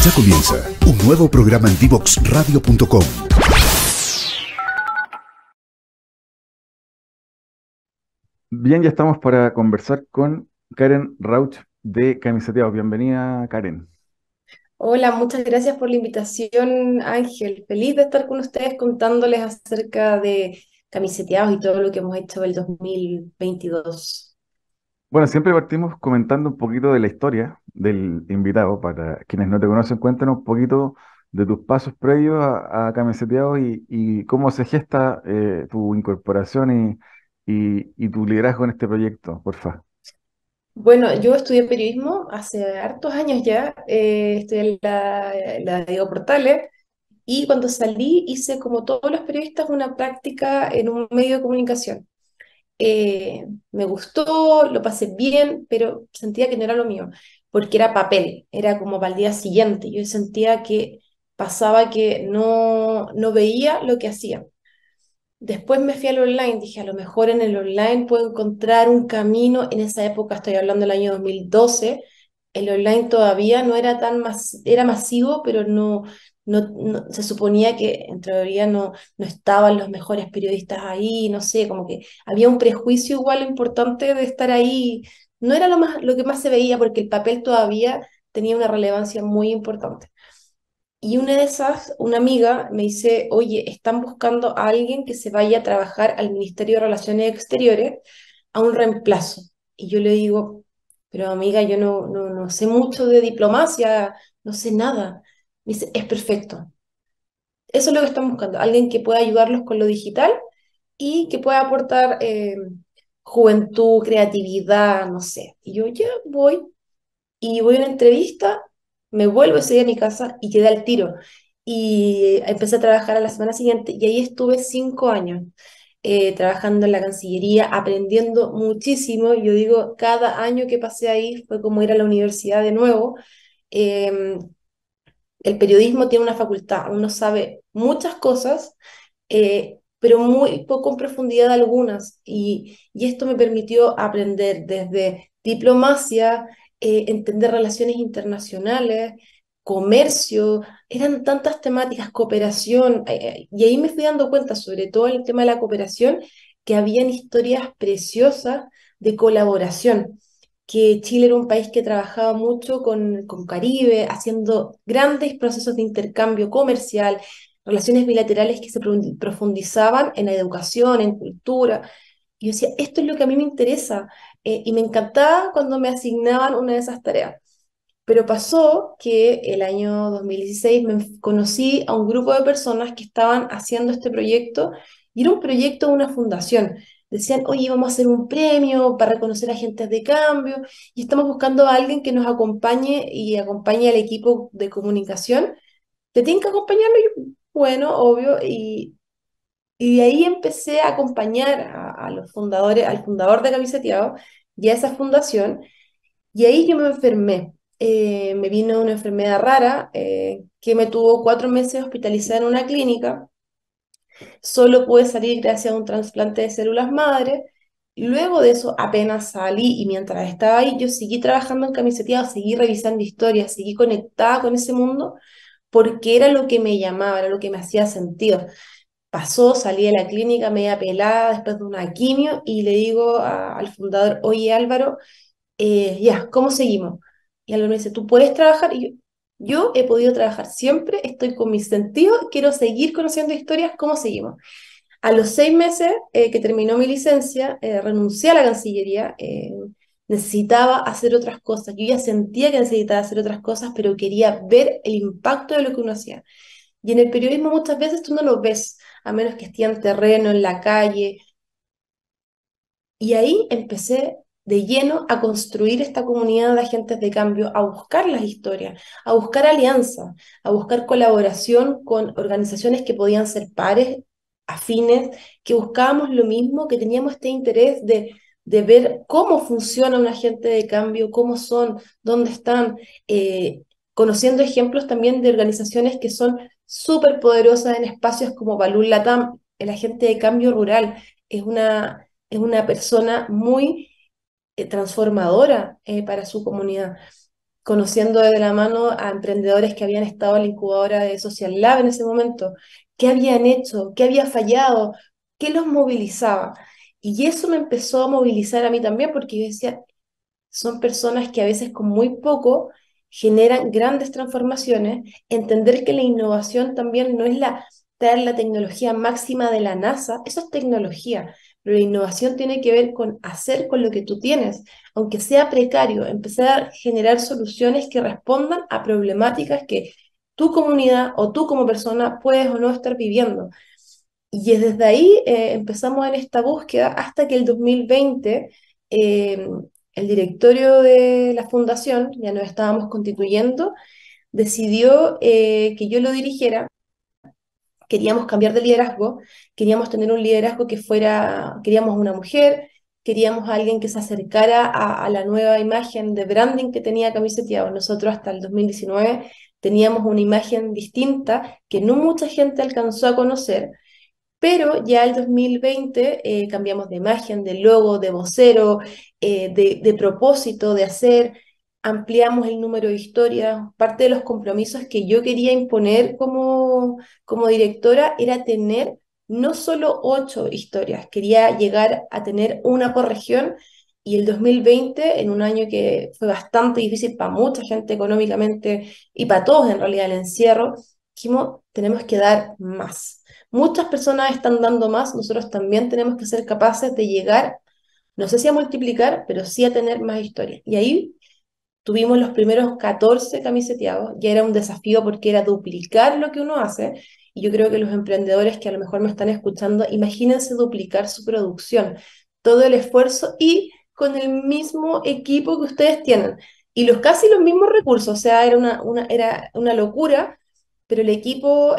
Ya comienza un nuevo programa en Divoxradio.com. Bien, ya estamos para conversar con Karen Rauch de Camiseteados. Bienvenida, Karen. Hola, muchas gracias por la invitación, Ángel. Feliz de estar con ustedes contándoles acerca de camiseteados y todo lo que hemos hecho el 2022. Bueno, siempre partimos comentando un poquito de la historia del invitado. Para quienes no te conocen, cuéntanos un poquito de tus pasos previos a Camiseteados y cómo se gesta tu incorporación y tu liderazgo en este proyecto, porfa. Bueno, yo estudié periodismo hace hartos años ya, estudié en la Diego Portales y cuando salí hice como todos los periodistas una práctica en un medio de comunicación. Me gustó, lo pasé bien, pero sentía que no era lo mío, porque era papel, era como para el día siguiente. Yo sentía que pasaba que no veía lo que hacía. Después me fui al online, dije, a lo mejor en el online puedo encontrar un camino. En esa época, estoy hablando del año 2012, el online todavía no era era masivo, pero se suponía que en teoría no estaban los mejores periodistas ahí, no sé, como que había un prejuicio igual importante de estar ahí. No era lo que más se veía porque el papel todavía tenía una relevancia muy importante. Y una de esas, una amiga me dice, oye, están buscando a alguien que se vaya a trabajar al Ministerio de Relaciones Exteriores a un reemplazo. Y yo le digo, pero amiga, yo no sé mucho de diplomacia, no sé nada. Me dice, es perfecto. Eso es lo que están buscando, alguien que pueda ayudarlos con lo digital y que pueda aportar juventud, creatividad, no sé. Y yo ya voy y voy a una entrevista, me vuelvo ese día a mi casa y quedé al tiro. Y empecé a trabajar a la semana siguiente y ahí estuve 5 años trabajando en la Cancillería, aprendiendo muchísimo. Yo digo, cada año que pasé ahí fue como ir a la universidad de nuevo. Eh, el periodismo tiene una facultad, uno sabe muchas cosas, pero muy poco en profundidad algunas. Y esto me permitió aprender desde diplomacia, entender relaciones internacionales, comercio, eran tantas temáticas, cooperación, y ahí me fui dando cuenta, sobre todo en el tema de la cooperación, que habían historias preciosas de colaboración, que Chile era un país que trabajaba mucho con Caribe, haciendo grandes procesos de intercambio comercial, relaciones bilaterales que se profundizaban en la educación, en cultura. Y yo decía, esto es lo que a mí me interesa, y me encantaba cuando me asignaban una de esas tareas. Pero pasó que el año 2016 conocí a un grupo de personas que estaban haciendo este proyecto y era un proyecto de una fundación. Decían, oye, vamos a hacer un premio para reconocer agentes de cambio y estamos buscando a alguien que nos acompañe y acompañe al equipo de comunicación. ¿Te tienen que acompañarlo? Y yo, bueno, obvio. Y de ahí empecé a acompañar a los fundadores, al fundador de Camiseteado y a esa fundación. Y ahí yo me enfermé. Me vino una enfermedad rara que me tuvo 4 meses hospitalizada en una clínica. Solo pude salir gracias a un trasplante de células madre. Luego de eso, apenas salí y mientras estaba ahí, yo seguí trabajando en Camiseteado, seguí revisando historias, seguí conectada con ese mundo porque era lo que me llamaba, era lo que me hacía sentido. Pasó, salí de la clínica media pelada después de una quimio y le digo al fundador, oye Álvaro, ya, ¿cómo seguimos? Y Álvaro me dice, ¿tú puedes trabajar? Y yo he podido trabajar siempre, estoy con mis sentidos, quiero seguir conociendo historias, ¿cómo seguimos? A los 6 meses que terminó mi licencia, renuncié a la Cancillería, necesitaba hacer otras cosas. Yo ya sentía que necesitaba hacer otras cosas, pero quería ver el impacto de lo que uno hacía. Y en el periodismo muchas veces tú no lo ves, a menos que esté en terreno, en la calle. Y ahí empecé de lleno a construir esta comunidad de agentes de cambio, a buscar las historias, a buscar alianzas, a buscar colaboración con organizaciones que podían ser pares, afines, que buscábamos lo mismo, que teníamos este interés de ver cómo funciona un agente de cambio, cómo son, dónde están, conociendo ejemplos también de organizaciones que son súper poderosas en espacios como Balún Latam, el agente de cambio rural. Es una persona muy transformadora para su comunidad. conociendo de la mano a emprendedores que habían estado en la incubadora de Social Lab en ese momento, qué habían hecho, qué había fallado, qué los movilizaba. Y eso me empezó a movilizar a mí también, porque yo decía, son personas que a veces con muy poco generan grandes transformaciones. Entender que la innovación también no es traer la tecnología máxima de la NASA, eso es tecnología, pero la innovación tiene que ver con hacer con lo que tú tienes, aunque sea precario, empezar a generar soluciones que respondan a problemáticas que tu comunidad o tú como persona puedes o no estar viviendo. Y desde ahí empezamos en esta búsqueda hasta que el 2020 eh, el directorio de la fundación, ya nos estábamos constituyendo, decidió que yo lo dirigiera. Queríamos cambiar de liderazgo, queríamos tener un liderazgo que fuera, queríamos una mujer, queríamos a alguien que se acercara a la nueva imagen de branding que tenía Camiseteados. Nosotros hasta el 2019 teníamos una imagen distinta que no mucha gente alcanzó a conocer, pero ya el 2020 cambiamos de imagen, de logo, de vocero, de propósito, de hacer, ampliamos el número de historias. Parte de los compromisos que yo quería imponer como directora era tener no solo 8 historias, quería llegar a tener una por región. Y el 2020, en un año que fue bastante difícil para mucha gente económicamente y para todos en realidad el encierro, dijimos, tenemos que dar más. Muchas personas están dando más, nosotros también tenemos que ser capaces de llegar, no sé si a multiplicar, pero sí a tener más historias. Y ahí tuvimos los primeros 14 camiseteados, ya era un desafío porque era duplicar lo que uno hace, y yo creo que los emprendedores que a lo mejor me están escuchando, imagínense duplicar su producción, todo el esfuerzo y con el mismo equipo que ustedes tienen, y casi los mismos recursos, o sea, era una locura, pero el equipo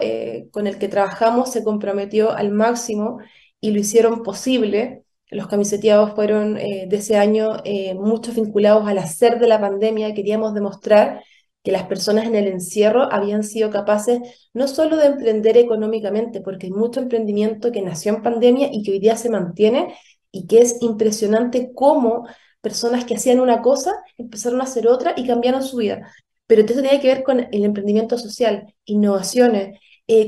con el que trabajamos se comprometió al máximo y lo hicieron posible. Los camiseteados fueron de ese año muchos vinculados al hacer de la pandemia. Queríamos demostrar que las personas en el encierro habían sido capaces no solo de emprender económicamente, porque hay mucho emprendimiento que nació en pandemia y que hoy día se mantiene y que es impresionante cómo personas que hacían una cosa empezaron a hacer otra y cambiaron su vida. Pero esto tiene que ver con el emprendimiento social, innovaciones,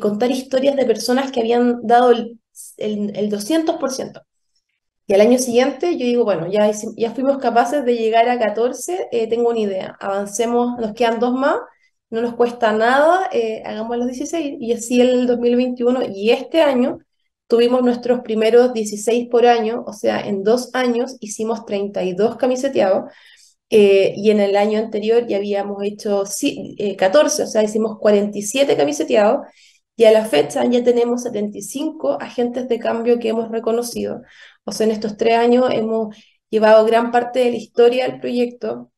contar historias de personas que habían dado el 200%. Y al año siguiente yo digo, bueno, ya fuimos capaces de llegar a 14, tengo una idea, avancemos, nos quedan 2 más, no nos cuesta nada, hagamos los 16, y así el 2021 y este año tuvimos nuestros primeros 16 por año, o sea, en 2 años hicimos 32 camiseteados, y en el año anterior ya habíamos hecho 14, o sea, hicimos 47 camiseteados, y a la fecha ya tenemos 75 agentes de cambio que hemos reconocido. O sea, en estos 3 años hemos llevado gran parte de la historia del proyecto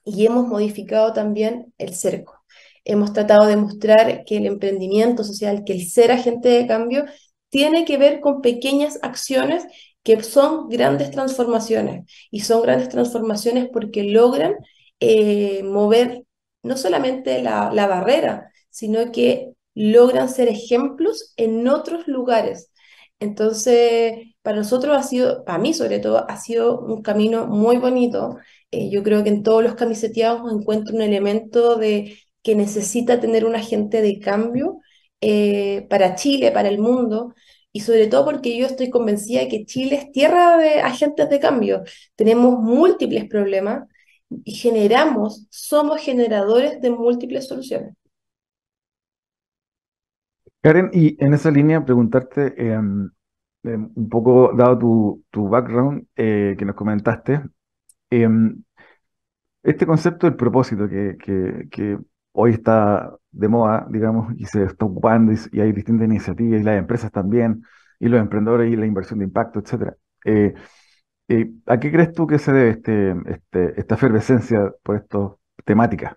y hemos modificado también el cerco. Hemos tratado de mostrar que el emprendimiento social, que el ser agente de cambio, tiene que ver con pequeñas acciones que son grandes transformaciones. Y son grandes transformaciones porque logran mover no solamente la barrera, sino que logran ser ejemplos en otros lugares. Entonces, para nosotros ha sido, para mí sobre todo, ha sido un camino muy bonito. Yo creo que en todos los camiseteados encuentro un elemento de que necesita tener un agente de cambio para Chile, para el mundo, y sobre todo porque yo estoy convencida de que Chile es tierra de agentes de cambio. Tenemos múltiples problemas y somos generadores de múltiples soluciones. Karen, y en esa línea preguntarte, un poco, dado tu background que nos comentaste, em, este concepto del propósito que hoy está de moda, digamos, y se está ocupando, y hay distintas iniciativas, y las empresas también, y los emprendedores, y la inversión de impacto, etcétera. ¿A qué crees tú que se debe esta efervescencia por estas temáticas?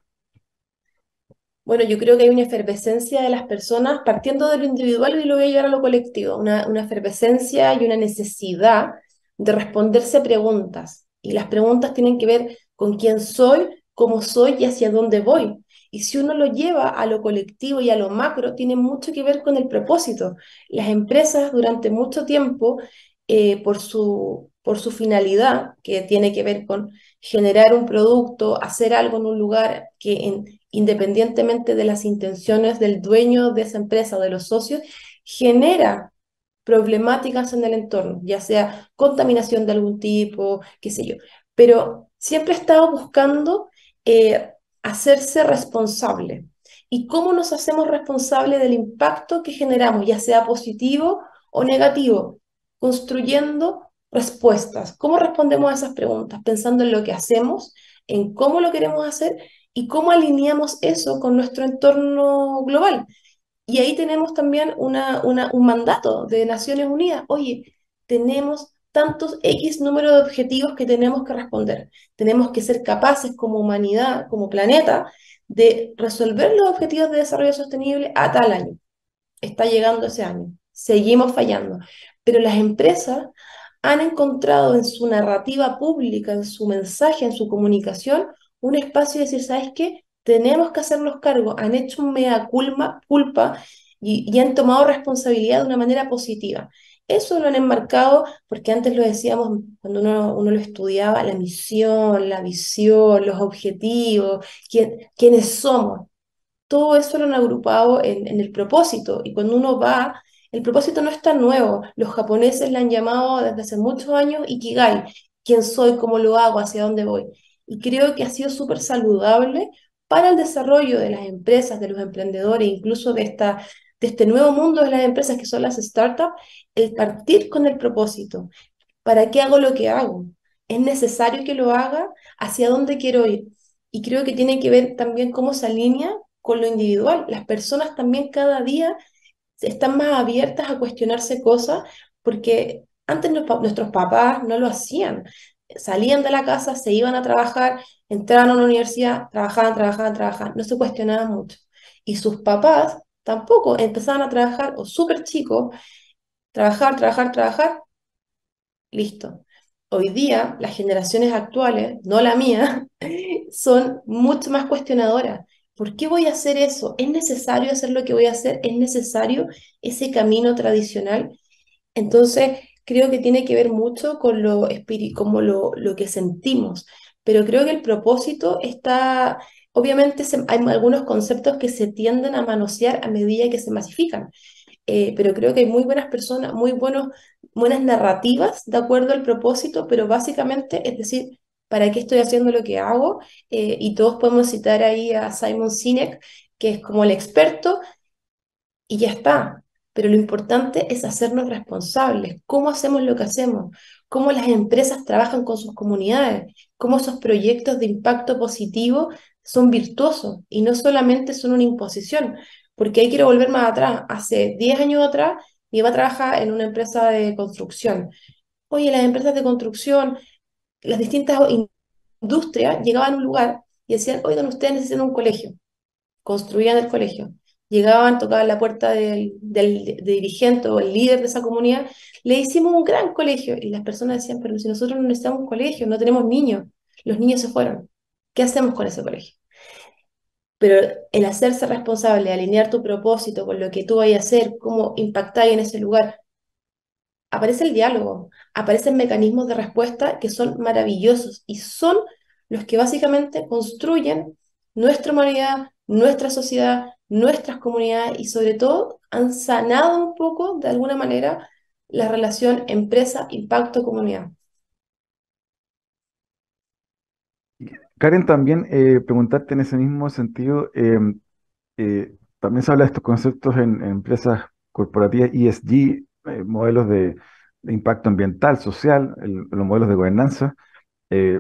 Bueno, yo creo que hay una efervescencia de las personas partiendo de lo individual y lo voy a llevar a lo colectivo, una efervescencia y una necesidad de responderse preguntas. Y las preguntas tienen que ver con quién soy, cómo soy y hacia dónde voy. Y si uno lo lleva a lo colectivo y a lo macro, tiene mucho que ver con el propósito. Las empresas durante mucho tiempo, por por su finalidad, que tiene que ver con generar un producto, hacer algo en un lugar que independientemente de las intenciones del dueño de esa empresa o de los socios, genera problemáticas en el entorno, ya sea contaminación de algún tipo, qué sé yo. Pero siempre he estado buscando hacerse responsable. ¿Y cómo nos hacemos responsables del impacto que generamos, ya sea positivo o negativo? Construyendo respuestas. ¿Cómo respondemos a esas preguntas? Pensando en lo que hacemos, en cómo lo queremos hacer y cómo alineamos eso con nuestro entorno global. Y ahí tenemos también un mandato de Naciones Unidas. Oye, tenemos tantos X número de objetivos que tenemos que responder. Tenemos que ser capaces como humanidad, como planeta, de resolver los objetivos de desarrollo sostenible a tal año. Está llegando ese año. Seguimos fallando. Pero las empresas han encontrado en su narrativa pública, en su mensaje, en su comunicación, un espacio de decir, ¿sabes qué? Tenemos que hacernos cargo. Han hecho un mea culpa y han tomado responsabilidad de una manera positiva. Eso lo han enmarcado, porque antes lo decíamos cuando uno lo estudiaba, la misión, la visión, los objetivos, quiénes somos. Todo eso lo han agrupado en el propósito. Y cuando uno va, el propósito no es tan nuevo. Los japoneses le han llamado desde hace muchos años Ikigai. ¿Quién soy? ¿Cómo lo hago? ¿Hacia dónde voy? Y creo que ha sido súper saludable para el desarrollo de las empresas, de los emprendedores, incluso de este nuevo mundo de las empresas que son las startups, el partir con el propósito. ¿Para qué hago lo que hago? ¿Es necesario que lo haga? ¿Hacia dónde quiero ir? Y creo que tiene que ver también cómo se alinea con lo individual. Las personas también cada día están más abiertas a cuestionarse cosas porque antes nuestros papás no lo hacían. Salían de la casa, se iban a trabajar, entraban a una universidad, trabajaban, no se cuestionaban mucho. Y sus papás tampoco empezaban a trabajar o súper chicos, trabajar, listo. Hoy día, las generaciones actuales, no la mía, son mucho más cuestionadoras. ¿Por qué voy a hacer eso? ¿Es necesario hacer lo que voy a hacer? ¿Es necesario ese camino tradicional? Entonces, creo que tiene que ver mucho con como lo que sentimos. Pero creo que el propósito está, obviamente hay algunos conceptos que se tienden a manosear a medida que se masifican. Pero creo que hay muy buenas personas, buenas narrativas de acuerdo al propósito, pero básicamente es decir, ¿para qué estoy haciendo lo que hago? Y todos podemos citar ahí a Simon Sinek, que es como el experto, y ya está. Pero lo importante es hacernos responsables. ¿Cómo hacemos lo que hacemos? ¿Cómo las empresas trabajan con sus comunidades? ¿Cómo esos proyectos de impacto positivo son virtuosos y no solamente son una imposición? Porque ahí quiero volver más atrás. Hace 10 años atrás, mi mamá trabaja en una empresa de construcción. Oye, las empresas de construcción, las distintas industrias llegaban a un lugar y decían, oigan, ustedes necesitan un colegio, construían el colegio. Llegaban, tocaban la puerta del dirigente o el líder de esa comunidad, le hicimos un gran colegio. Y las personas decían, pero si nosotros no necesitamos un colegio, no tenemos niños, los niños se fueron. ¿Qué hacemos con ese colegio? Pero el hacerse responsable, alinear tu propósito con lo que tú vayas a hacer, cómo impactar en ese lugar, aparece el diálogo, aparecen mecanismos de respuesta que son maravillosos y son los que básicamente construyen nuestra humanidad, nuestra sociedad, nuestras comunidades y sobre todo han sanado un poco, de alguna manera, la relación empresa-impacto-comunidad. Karen, también preguntarte en ese mismo sentido, también se habla de estos conceptos en empresas corporativas ESG, modelos de impacto ambiental, social, los modelos de gobernanza. Eh,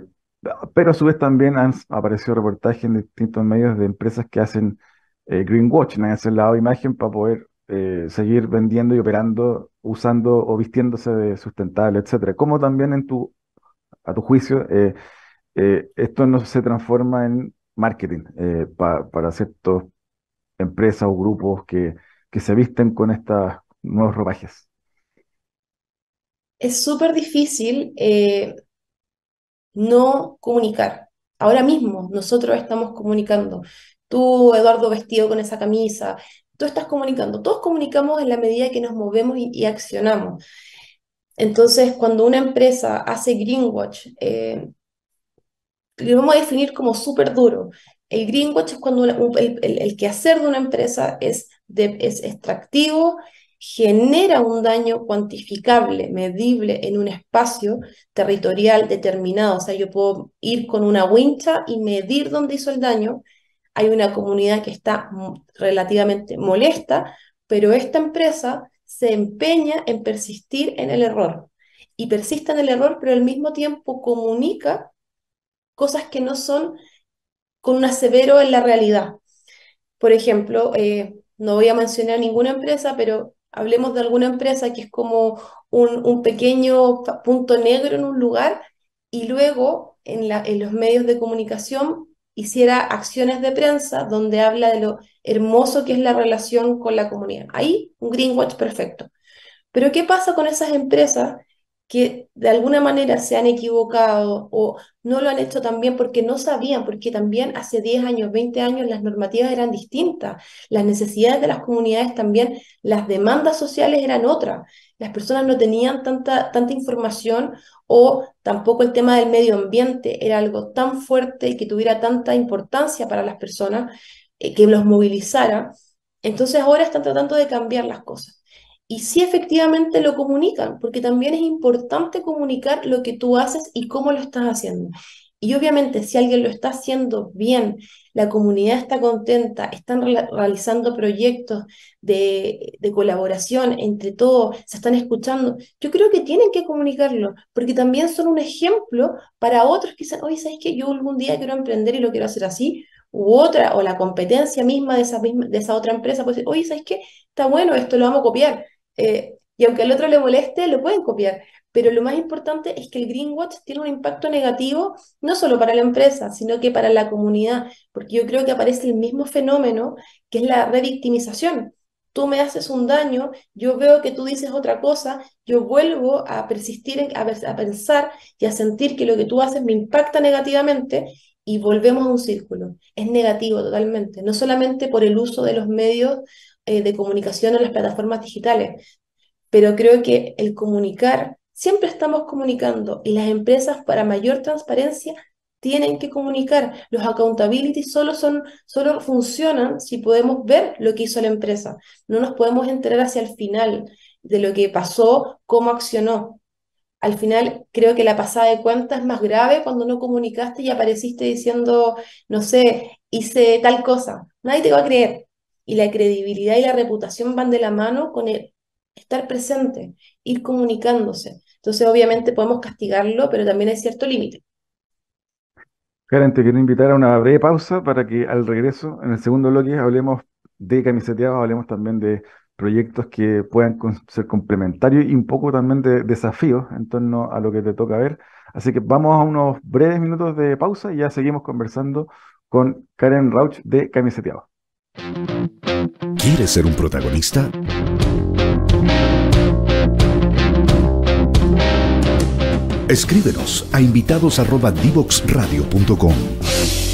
pero a su vez también han aparecido reportajes en distintos medios de empresas que hacen greenwashing, han ese lado de imagen para poder seguir vendiendo y operando, usando o vistiéndose de sustentable, etcétera. ¿Cómo también a tu juicio, esto no se transforma en marketing para ciertas empresas o grupos que se visten con estos nuevos ropajes? Es súper difícil no comunicar. Ahora mismo nosotros estamos comunicando. Tú, Eduardo, vestido con esa camisa, tú estás comunicando. Todos comunicamos en la medida que nos movemos y accionamos. Entonces, cuando una empresa hace greenwash, lo vamos a definir como súper duro. El greenwash es cuando el quehacer de una empresa es extractivo, genera un daño cuantificable, medible en un espacio territorial determinado. O sea, yo puedo ir con una wincha y medir dónde hizo el daño. Hay una comunidad que está relativamente molesta, pero esta empresa se empeña en persistir en el error. Y persiste en el error, pero al mismo tiempo comunica cosas que no son con un asevero en la realidad. Por ejemplo, no voy a mencionar ninguna empresa, pero hablemos de alguna empresa que es como un pequeño punto negro en un lugar y luego en los medios de comunicación hiciera acciones de prensa donde habla de lo hermoso que es la relación con la comunidad. Ahí un greenwash perfecto. Pero ¿qué pasa con esas empresas que de alguna manera se han equivocado o no lo han hecho tan bien porque no sabían, porque también hace 10 años, 20 años las normativas eran distintas, las necesidades de las comunidades también, las demandas sociales eran otras, las personas no tenían tanta información o tampoco el tema del medio ambiente era algo tan fuerte y que tuviera tanta importancia para las personas que los movilizara. Entonces ahora están tratando de cambiar las cosas. Y sí efectivamente lo comunican, porque también es importante comunicar lo que tú haces y cómo lo estás haciendo. Y obviamente si alguien lo está haciendo bien, la comunidad está contenta, están realizando proyectos de colaboración entre todos, se están escuchando, yo creo que tienen que comunicarlo, porque también son un ejemplo para otros que dicen, oye, ¿sabes qué? Yo algún día quiero emprender y lo quiero hacer así, u otra, o la competencia misma de esa otra empresa, pues, oye, ¿sabes qué? Está bueno, esto lo vamos a copiar. Y aunque al otro le moleste, lo pueden copiar. Pero lo más importante es que el greenwash tiene un impacto negativo no solo para la empresa, sino que para la comunidad, porque yo creo que aparece el mismo fenómeno que es la revictimización. Tú me haces un daño, yo veo que tú dices otra cosa, yo vuelvo a persistir, a pensar y a sentir que lo que tú haces me impacta negativamente y volvemos a un círculo. Es negativo totalmente, no solamente por el uso de los medios de comunicación en las plataformas digitales, pero creo que el comunicar, siempre estamos comunicando y las empresas para mayor transparencia tienen que comunicar. Los accountability solo funcionan si podemos ver lo que hizo la empresa. No nos podemos enterar hacia el final de lo que pasó, cómo accionó. Al final creo que la pasada de cuentas es más grave cuando no comunicaste y apareciste diciendo, no sé, hice tal cosa. Nadie te va a creer. Y la credibilidad y la reputación van de la mano con el estar presente, ir comunicándose. Entonces, obviamente podemos castigarlo, pero también hay cierto límite. Karen, te quiero invitar a una breve pausa para que al regreso, en el segundo bloque, hablemos de camiseteados, hablemos también de proyectos que puedan ser complementarios y un poco también de desafíos en torno a lo que te toca ver. Así que vamos a unos breves minutos de pausa y ya seguimos conversando con Karen Rauch de Camiseteados. ¿Quieres ser un protagonista? Escríbenos a invitados@divoxradio.com.